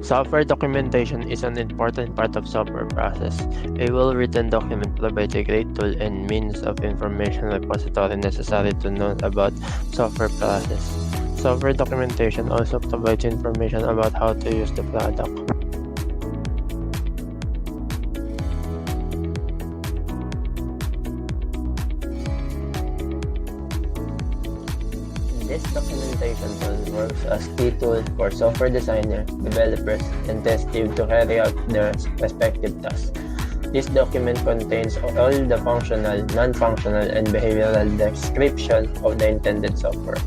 Software documentation is an important part of software process. A well-written document provides a great tool and means of information repository necessary to know about software process. Software documentation also provides information about how to use the product. This documentation tool works as key tool for software designers, developers, and test teams to carry out their respective tasks. This document contains all the functional, non-functional, and behavioral description of the intended software.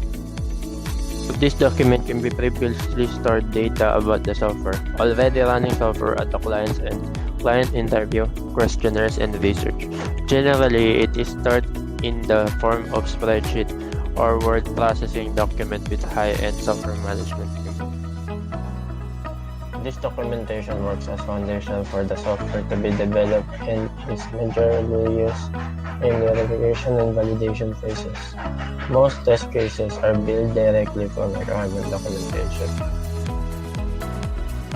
This document can be previously stored data about the software, already running software at the client's end, client interview, questionnaires, and research. Generally, it is stored in the form of spreadsheet or word processing document with high-end software management. This documentation works as foundation for the software to be developed and is majorly used in verification and validation phases. Most test cases are built directly from requirement documentation.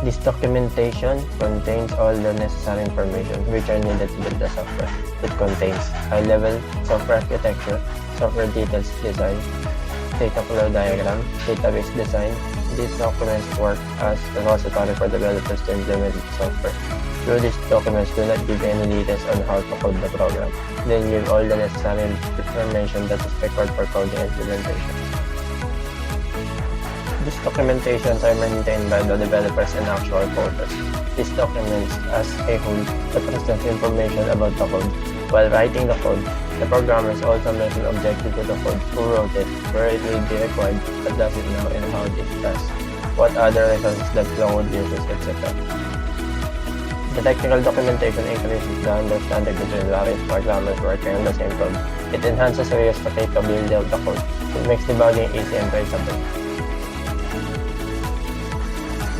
This documentation contains all the necessary information which are needed to build the software. It contains high-level software architecture, software details design, data flow diagram, database design. These documents work as a repository for developers to implement the software. Though these documents do not give any details on how to code the program, they give all the necessary information that is required for coding implementation. These documentations are maintained by the developers and actual coders. These documents, as a whole, represent information about the code. While writing the code, the programmers also mention objective to the code, who wrote it, where it will be required, what does it know, and how it does, what other resources that the code uses, etc. The technical documentation increases the understanding between various programmers working on the same code. It enhances the reuse capability of the code. It makes debugging easy and traceable.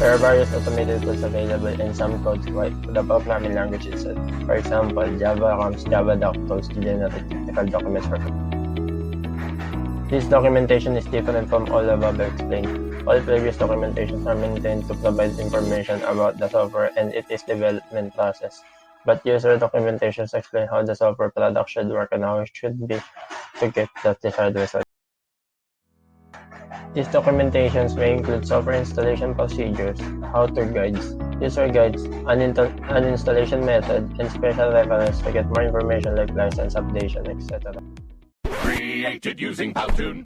There are various automated tools available in some codes like the programming language itself. For example, Java ROMs, Javadoc tools to generate technical documents for code. This documentation is different from all above explained. All previous documentations are maintained to provide information about the software and its development process. But user documentations explain how the software product should work and how it should be to get the desired result. These documentations may include software installation procedures, how-to guides, user guides, an installation method, and special reference to get more information like license updation, etc. Created using Powtoon.